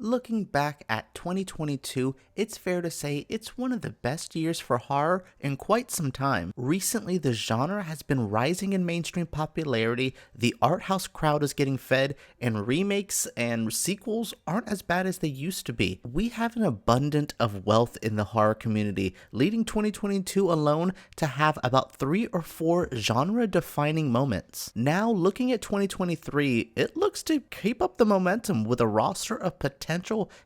Looking back at 2022, it's fair to say it's one of the best years for horror in quite some time. Recently, the genre has been rising in mainstream popularity, the art house crowd is getting fed, and remakes and sequels aren't as bad as they used to be. We have an abundance of wealth in the horror community, leading 2022 alone to have about 3 or 4 genre-defining moments. Now, looking at 2023, it looks to keep up the momentum with a roster of potential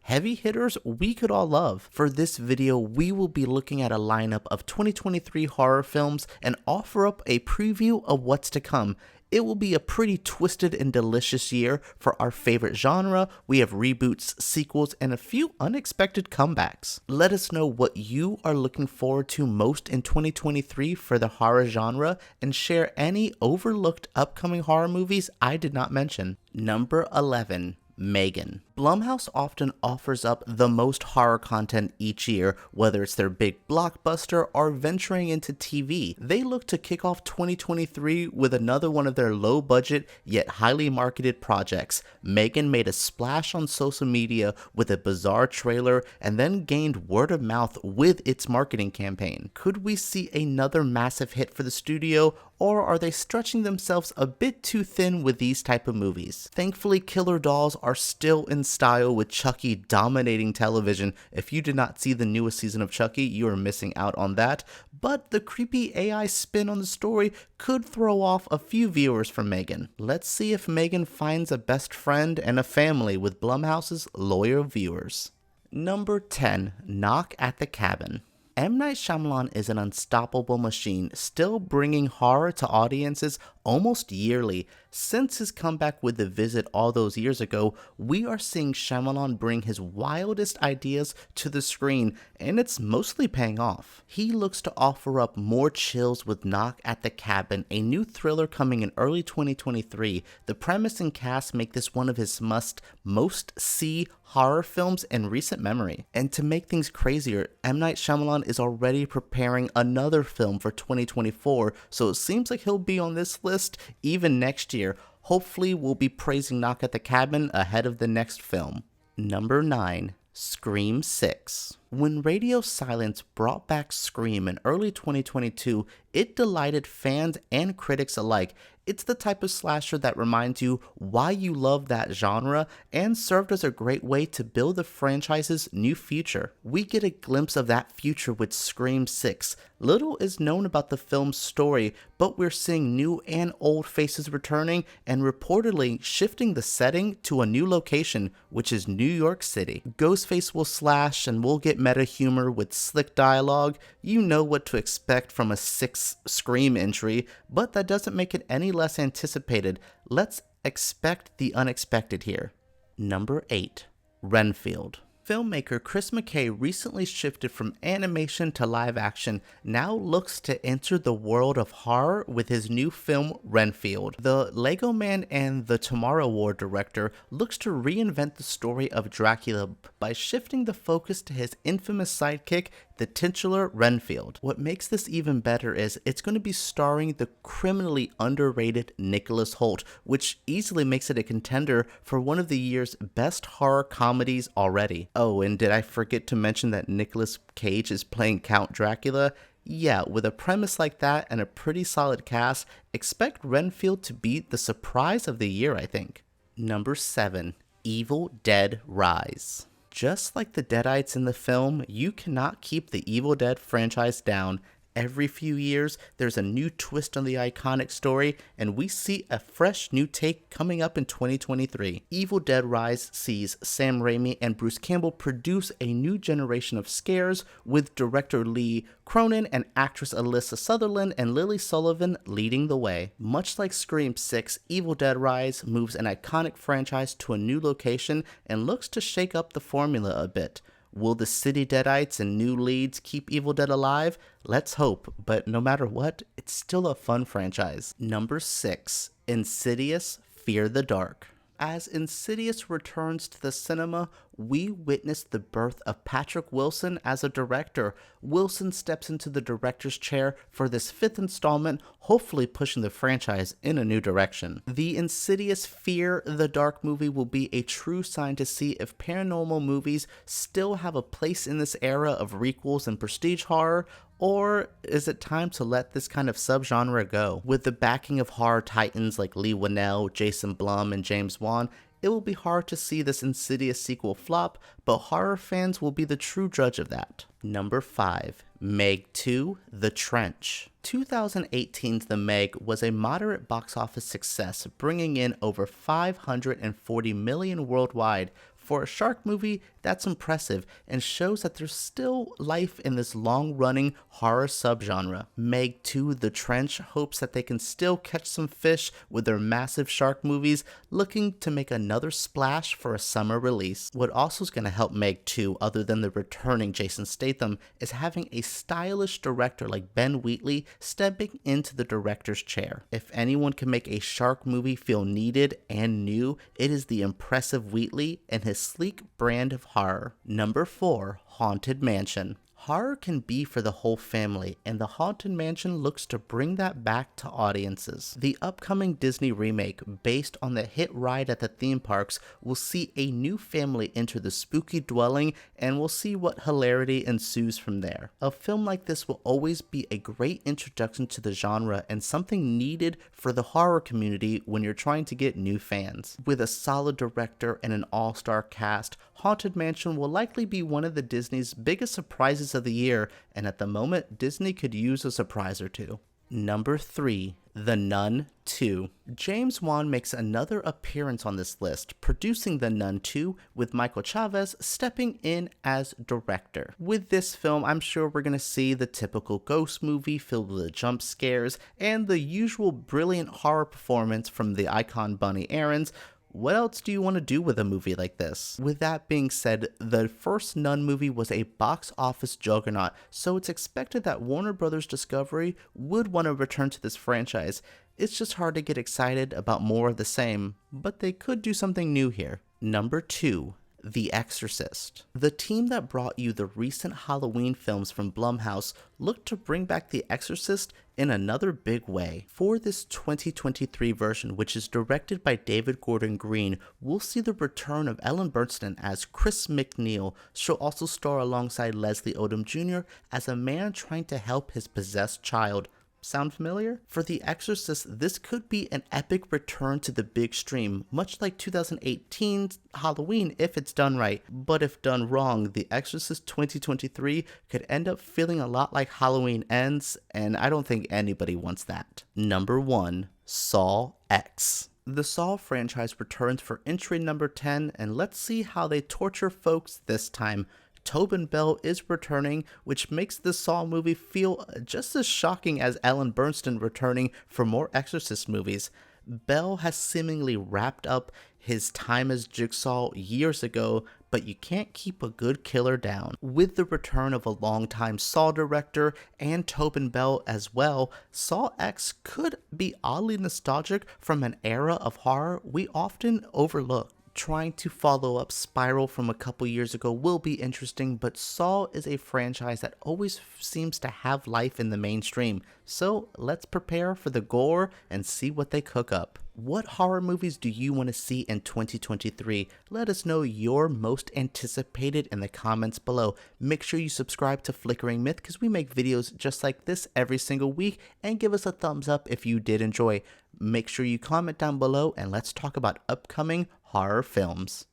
heavy hitters we could all love. For this video, we will be looking at a lineup of 2023 horror films and offer up a preview of what's to come. It will be a pretty twisted and delicious year for our favorite genre. We have reboots, sequels, and a few unexpected comebacks. Let us know what you are looking forward to most in 2023 for the horror genre, and share any overlooked upcoming horror movies I did not mention. Number 11. Megan. Blumhouse often offers up the most horror content each year, whether it's their big blockbuster or venturing into TV. They look to kick off 2023 with another one of their low budget yet highly marketed projects. Megan made a splash on social media with a bizarre trailer and then gained word of mouth with its marketing campaign. Could we see another massive hit for the studio, or are they stretching themselves a bit too thin with these type of movies? Thankfully, killer dolls are still in style, with Chucky dominating television. If you did not see the newest season of Chucky, you are missing out on that. But the creepy AI spin on the story could throw off a few viewers from Megan. Let's see if Megan finds a best friend and a family with Blumhouse's loyal viewers. Number 10. Knock at the Cabin. M. Night Shyamalan is an unstoppable machine, still bringing horror to audiences almost yearly. Since his comeback with The Visit all those years ago, we are seeing Shyamalan bring his wildest ideas to the screen, and it's mostly paying off. He looks to offer up more chills with Knock at the Cabin, a new thriller coming in early 2023. The premise and cast make this one of his most-see horror films in recent memory. And to make things crazier, M. Night Shyamalan is already preparing another film for 2024, so it seems like he'll be on this list even next year. Hopefully we'll be praising Knock at the Cabin ahead of the next film. Number 9. Scream 6. When Radio Silence brought back Scream in early 2022, it delighted fans and critics alike. It's the type of slasher that reminds you why you love that genre, and served as a great way to build the franchise's new future. We get a glimpse of that future with Scream 6. Little is known about the film's story, but we're seeing new and old faces returning and reportedly shifting the setting to a new location, which is New York City. Ghostface will slash and we'll get meta humor with slick dialogue. You know what to expect from a 6 Scream entry, but that doesn't make it any less anticipated. Let's expect the unexpected here. Number 8. Renfield. Filmmaker Chris McKay recently shifted from animation to live action, now looks to enter the world of horror with his new film Renfield. The Lego Man and the Tomorrow War director looks to reinvent the story of Dracula by shifting the focus to his infamous sidekick, the titular Renfield. What makes this even better is it's going to be starring the criminally underrated Nicholas Hoult, which easily makes it a contender for one of the year's best horror comedies already. Oh, and did I forget to mention that Nicolas Cage is playing Count Dracula? Yeah, with a premise like that and a pretty solid cast, expect Renfield to be the surprise of the year, I think. Number 7. Evil Dead Rise. Just like the Deadites in the film, you cannot keep the Evil Dead franchise down. Every few years, there's a new twist on the iconic story, and we see a fresh new take coming up in 2023. Evil Dead Rise sees Sam Raimi and Bruce Campbell produce a new generation of scares, with director Lee Cronin and actress Alyssa Sutherland and Lily Sullivan leading the way. Much like Scream 6, Evil Dead Rise moves an iconic franchise to a new location and looks to shake up the formula a bit. Will the city Deadites and new leads keep Evil Dead alive? Let's hope, but no matter what, it's still a fun franchise. Number 6. Insidious: Fear the Dark. As Insidious returns to the cinema, we witnessed the birth of Patrick Wilson as a director. Wilson steps into the director's chair for this 5th installment, hopefully pushing the franchise in a new direction. The Insidious Fear the Dark movie will be a true sign to see if paranormal movies still have a place in this era of requels and prestige horror, or is it time to let this kind of subgenre go? With the backing of horror titans like Lee Winnell, Jason Blum, and James Wan, it will be hard to see this Insidious sequel flop, but horror fans will be the true judge of that. Number 5. Meg 2: The Trench. 2018's The Meg was a moderate box office success, bringing in over $540 million worldwide. For a shark movie, that's impressive and shows that there's still life in this long-running horror subgenre. Meg 2: The Trench hopes that they can still catch some fish with their massive shark movies, looking to make another splash for a summer release. What also is going to help Meg 2, other than the returning Jason Statham, is having a stylish director like Ben Wheatley stepping into the director's chair. If anyone can make a shark movie feel needed and new, it is the impressive Wheatley and his sleek brand of horror. Number 4. Haunted Mansion. Horror can be for the whole family, and the Haunted Mansion looks to bring that back to audiences. The upcoming Disney remake, based on the hit ride at the theme parks, will see a new family enter the spooky dwelling, and we'll see what hilarity ensues from there. A film like this will always be a great introduction to the genre and something needed for the horror community when you're trying to get new fans. With a solid director and an all-star cast, Haunted Mansion will likely be one of the Disney's biggest surprises of the year, and at the moment, Disney could use a surprise or two. Number 3. The Nun 2. James Wan makes another appearance on this list, producing The Nun 2, with Michael Chavez stepping in as director. With this film, I'm sure we're going to see the typical ghost movie filled with jump scares and the usual brilliant horror performance from the icon Bunny Aarons. What else do you want to do with a movie like this? With that being said, the first Nun movie was a box office juggernaut, so it's expected that Warner Bros. Discovery would want to return to this franchise. It's just hard to get excited about more of the same, but they could do something new here. Number 2. The Exorcist. The team that brought you the recent Halloween films from Blumhouse looked to bring back The Exorcist in another big way. For this 2023 version, which is directed by David Gordon Green, we'll see the return of Ellen Burstyn as Chris McNeil. She'll also star alongside Leslie Odom Jr. as a man trying to help his possessed child. Sound familiar? For The Exorcist, this could be an epic return to the big stream, much like 2018's Halloween if it's done right. But if done wrong, The Exorcist 2023 could end up feeling a lot like Halloween Ends, and I don't think anybody wants that. Number 1. Saw X. The Saw franchise returns for entry number 10, and let's see how they torture folks this time. Tobin Bell is returning, which makes the Saw movie feel just as shocking as Ellen Burstyn returning for more Exorcist movies. Bell has seemingly wrapped up his time as Jigsaw years ago, but you can't keep a good killer down. With the return of a longtime Saw director and Tobin Bell as well, Saw X could be oddly nostalgic from an era of horror we often overlook. Trying to follow up Spiral from a couple years ago will be interesting, but Saw is a franchise that always seems to have life in the mainstream, so let's prepare for the gore and see what they cook up. What horror movies do you want to see in 2023? Let us know your most anticipated in the comments below. Make sure you subscribe to Flickering Myth because we make videos just like this every single week, and give us a thumbs up if you did enjoy. Make sure you comment down below and let's talk about upcoming horror films.